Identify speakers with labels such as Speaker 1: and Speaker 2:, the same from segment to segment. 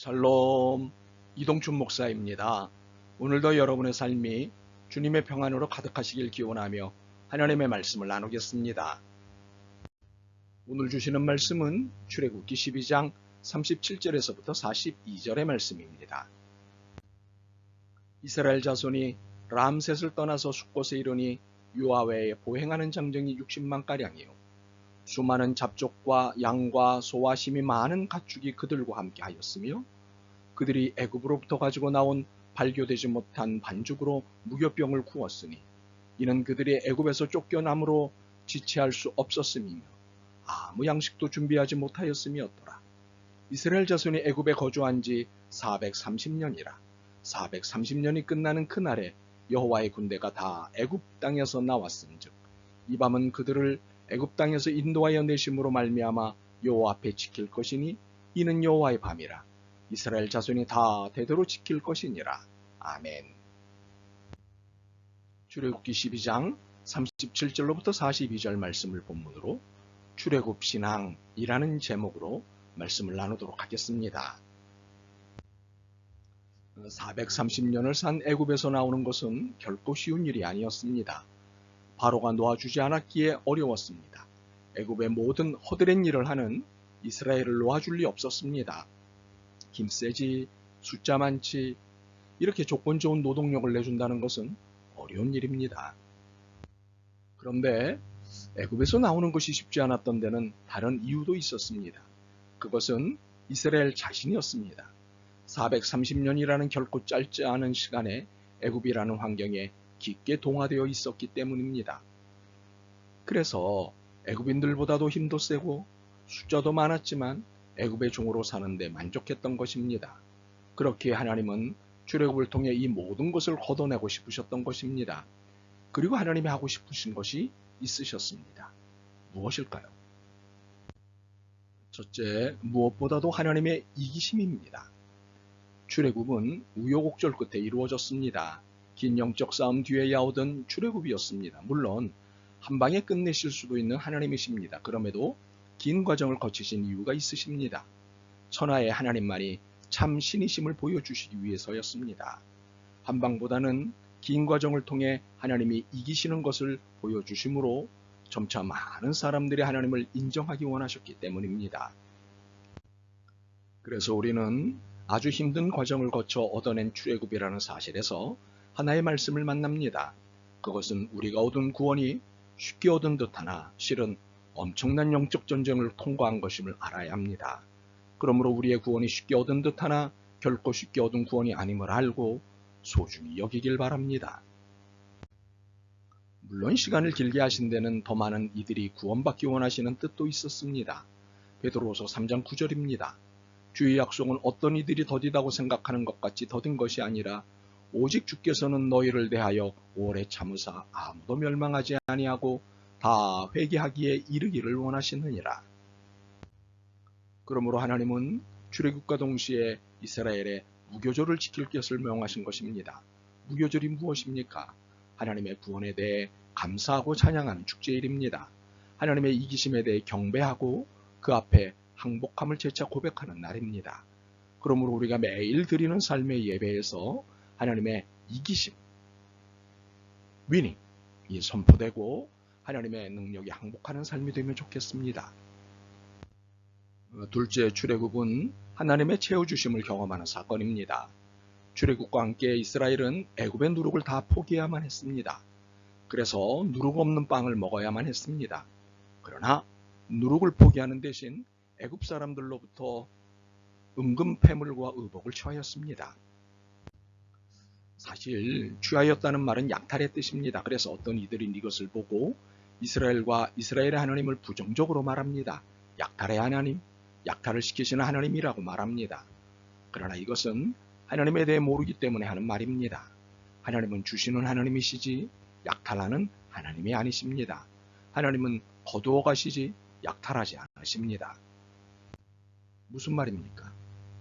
Speaker 1: 샬롬, 이동춘 목사입니다. 오늘도 여러분의 삶이 주님의 평안으로 가득하시길 기원하며 하나님의 말씀을 나누겠습니다. 오늘 주시는 말씀은 출애굽기 12장 37절에서부터 42절의 말씀입니다. 이스라엘 자손이 람셋을 떠나서 숫곳에 이르니 유아외에 보행하는 장정이 60만가량이요 수많은 잡족과 양과 소와 심이 많은 가축이 그들과 함께 하였으며 그들이 애굽으로부터 가지고 나온 발교되지 못한 반죽으로 무교병을 구웠으니 이는 그들이 애굽에서 쫓겨남으로 지체할 수 없었음이며 아무 양식도 준비하지 못하였음이었더라. 이스라엘 자손이 애굽에 거주한 지 430년이라 430년이 끝나는 그날에 여호와의 군대가 다 애굽 땅에서 나왔은즉 이 밤은 그들을 애굽 땅에서 인도하여 내심으로 말미암아 여호와 앞에 지킬 것이니 이는 여호와의 밤이라. 이스라엘 자손이 다 대대로 지킬 것이니라. 아멘. 출애굽기 12장 37절로부터 42절 말씀을 본문으로 출애굽 신앙이라는 제목으로 말씀을 나누도록 하겠습니다. 430년을 산 애굽에서 나오는 것은 결코 쉬운 일이 아니었습니다. 바로가 놓아주지 않았기에 어려웠습니다. 애굽의 모든 허드렛 일을 하는 이스라엘을 놓아줄 리 없었습니다. 힘세지, 숫자 많지, 이렇게 조건 좋은 노동력을 내준다는 것은 어려운 일입니다. 그런데 애굽에서 나오는 것이 쉽지 않았던 데는 다른 이유도 있었습니다. 그것은 이스라엘 자신이었습니다. 430년이라는 결코 짧지 않은 시간에 애굽이라는 환경에 깊게 동화되어 있었기 때문입니다. 그래서 애굽인들보다도 힘도 세고 숫자도 많았지만 애굽의 종으로 사는데 만족했던 것입니다. 그렇게 하나님은 출애굽을 통해 이 모든 것을 걷어내고 싶으셨던 것입니다. 그리고 하나님이 하고 싶으신 것이 있으셨습니다. 무엇일까요? 첫째, 무엇보다도 하나님의 이기심입니다. 출애굽은 우여곡절 끝에 이루어졌습니다. 긴 영적 싸움 뒤에 야오던 출애굽이었습니다. 물론 한 방에 끝내실 수도 있는 하나님이십니다. 그럼에도 긴 과정을 거치신 이유가 있으십니다. 천하의 하나님만이 참 신이심을 보여주시기 위해서였습니다. 한 방보다는 긴 과정을 통해 하나님이 이기시는 것을 보여주심으로 점차 많은 사람들이 하나님을 인정하기 원하셨기 때문입니다. 그래서 우리는 아주 힘든 과정을 거쳐 얻어낸 출애굽이라는 사실에서 하나의 말씀을 만납니다. 그것은 우리가 얻은 구원이 쉽게 얻은 듯하나 실은 엄청난 영적 전쟁을 통과한 것임을 알아야 합니다. 그러므로 우리의 구원이 쉽게 얻은 듯하나 결코 쉽게 얻은 구원이 아님을 알고 소중히 여기길 바랍니다. 물론 시간을 길게 하신 데는 더 많은 이들이 구원받기 원하시는 뜻도 있었습니다. 베드로후서 3장 9절입니다. 주의 약속은 어떤 이들이 더디다고 생각하는 것 같이 더딘 것이 아니라 오직 주께서는 너희를 대하여 오래 참으사 아무도 멸망하지 아니하고 다 회개하기에 이르기를 원하시느니라. 그러므로 하나님은 출애굽과 동시에 이스라엘의 무교절을 지킬 것을 명하신 것입니다. 무교절이 무엇입니까? 하나님의 구원에 대해 감사하고 찬양하는 축제일입니다. 하나님의 이기심에 대해 경배하고 그 앞에 항복함을 재차 고백하는 날입니다. 그러므로 우리가 매일 드리는 삶의 예배에서 하나님의 이기심, 위닝이 선포되고 하나님의 능력이 항복하는 삶이 되면 좋겠습니다. 둘째, 출애굽은 하나님의 채워주심을 경험하는 사건입니다. 출애굽과 함께 이스라엘은 애굽의 누룩을 다 포기해야만 했습니다. 그래서 누룩 없는 빵을 먹어야만 했습니다. 그러나 누룩을 포기하는 대신 애굽 사람들로부터 은금 패물과 의복을 취하였습니다. 사실 취하였다는 말은 약탈의 뜻입니다. 그래서 어떤 이들이 이것을 보고 이스라엘과 이스라엘의 하나님을 부정적으로 말합니다. 약탈의 하나님, 약탈을 시키시는 하나님이라고 말합니다. 그러나 이것은 하나님에 대해 모르기 때문에 하는 말입니다. 하나님은 주시는 하나님이시지 약탈하는 하나님이 아니십니다. 하나님은 거두어 가시지 약탈하지 않으십니다. 무슨 말입니까?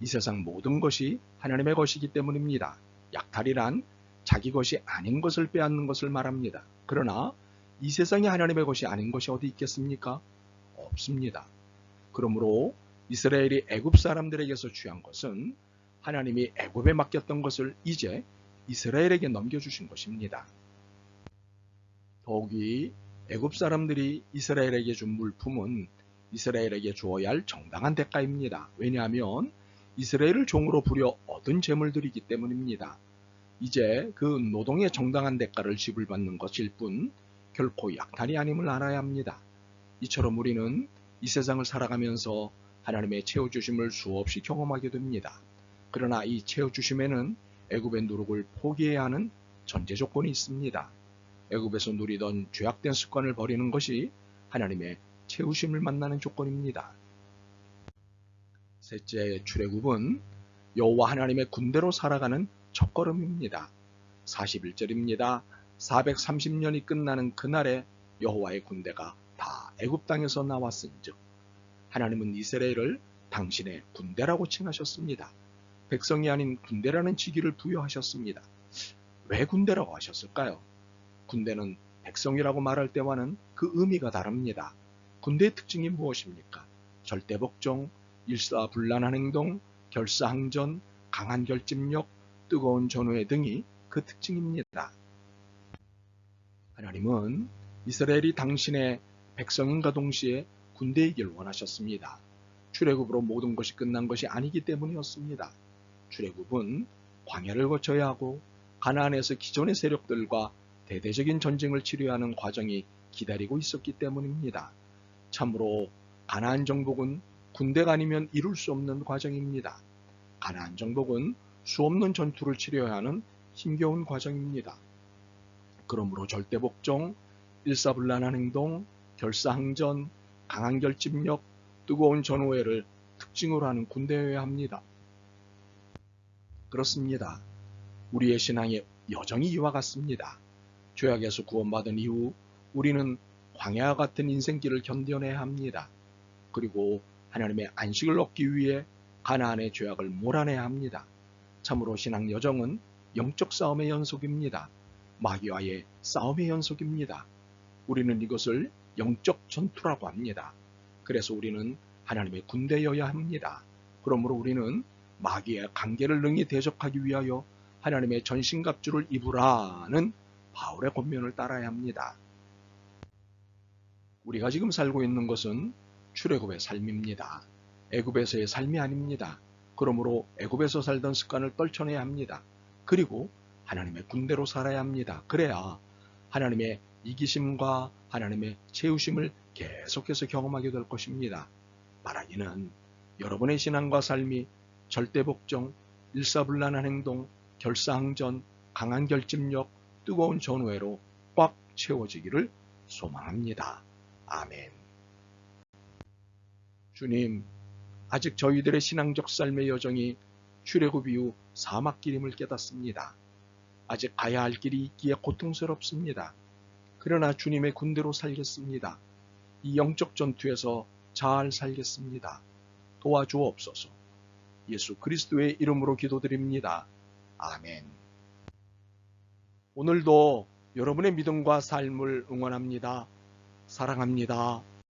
Speaker 1: 이 세상 모든 것이 하나님의 것이기 때문입니다. 약탈이란 자기 것이 아닌 것을 빼앗는 것을 말합니다. 그러나 이 세상이 하나님의 것이 아닌 것이 어디 있겠습니까? 없습니다. 그러므로 이스라엘이 애굽 사람들에게서 취한 것은 하나님이 애굽에 맡겼던 것을 이제 이스라엘에게 넘겨주신 것입니다. 더욱이 애굽 사람들이 이스라엘에게 준 물품은 이스라엘에게 주어야 할 정당한 대가입니다. 왜냐하면 이스라엘을 종으로 부려 얻은 재물들이기 때문입니다. 이제 그 노동의 정당한 대가를 지불받는 것일 뿐 결코 약탈이 아님을 알아야 합니다. 이처럼 우리는 이 세상을 살아가면서 하나님의 채워주심을 수없이 경험하게 됩니다. 그러나 이 채워주심에는 애굽의 누룩을 포기해야 하는 전제 조건이 있습니다. 애굽에서 누리던 죄악된 습관을 버리는 것이 하나님의 채우심을 만나는 조건입니다. 셋째, 출애굽은 여호와 하나님의 군대로 살아가는 첫걸음입니다. 41절입니다. 430년이 끝나는 그날에 여호와의 군대가 다 애굽 땅에서 나왔은즉 하나님은 이스라엘을 당신의 군대라고 칭하셨습니다. 백성이 아닌 군대라는 직위를 부여하셨습니다. 왜 군대라고 하셨을까요? 군대는 백성이라고 말할 때와는 그 의미가 다릅니다. 군대의 특징이 무엇입니까? 절대복종, 일사불란한 행동, 결사항전, 강한 결집력, 뜨거운 전후회 등이 그 특징입니다. 하나님은 이스라엘이 당신의 백성인과 동시에 군대이길 원하셨습니다. 출애굽으로 모든 것이 끝난 것이 아니기 때문이었습니다. 출애굽은 광야를 거쳐야 하고 가나안에서 기존의 세력들과 대대적인 전쟁을 치러야 하는 과정이 기다리고 있었기 때문입니다. 참으로 가나안 정복은 군대가 아니면 이룰 수 없는 과정입니다. 가나안 정복은 수없는 전투를 치러야 하는 힘겨운 과정입니다. 그러므로 절대복종, 일사불란한 행동, 결사항전, 강한 결집력, 뜨거운 전후회를 특징으로 하는 군대여야 합니다. 그렇습니다. 우리의 신앙이 여정이 이와 같습니다. 죄악에서 구원받은 이후 우리는 광야와 같은 인생길을 견뎌내야 합니다. 그리고 하나님의 안식을 얻기 위해 가나안의 죄악을 몰아내야 합니다. 참으로 신앙 여정은 영적 싸움의 연속입니다. 마귀와의 싸움의 연속입니다. 우리는 이것을 영적 전투라고 합니다. 그래서 우리는 하나님의 군대여야 합니다. 그러므로 우리는 마귀의 관계를 능히 대적하기 위하여 하나님의 전신갑주를 입으라는 바울의 권면을 따라야 합니다. 우리가 지금 살고 있는 것은 출애굽의 삶입니다. 애굽에서의 삶이 아닙니다. 그러므로 애굽에서 살던 습관을 떨쳐내야 합니다. 그리고 하나님의 군대로 살아야 합니다. 그래야 하나님의 이기심과 하나님의 채우심을 계속해서 경험하게 될 것입니다. 말하기는 여러분의 신앙과 삶이 절대복종, 일사불란한 행동, 결사항전, 강한 결집력, 뜨거운 전후회로 꽉 채워지기를 소망합니다. 아멘. 주님, 아직 저희들의 신앙적 삶의 여정이 출애굽 이후 사막길임을 깨닫습니다. 아직 가야 할 길이 있기에 고통스럽습니다. 그러나 주님의 군대로 살겠습니다. 이 영적 전투에서 잘 살겠습니다. 도와주옵소서. 예수 그리스도의 이름으로 기도드립니다. 아멘. 오늘도 여러분의 믿음과 삶을 응원합니다. 사랑합니다.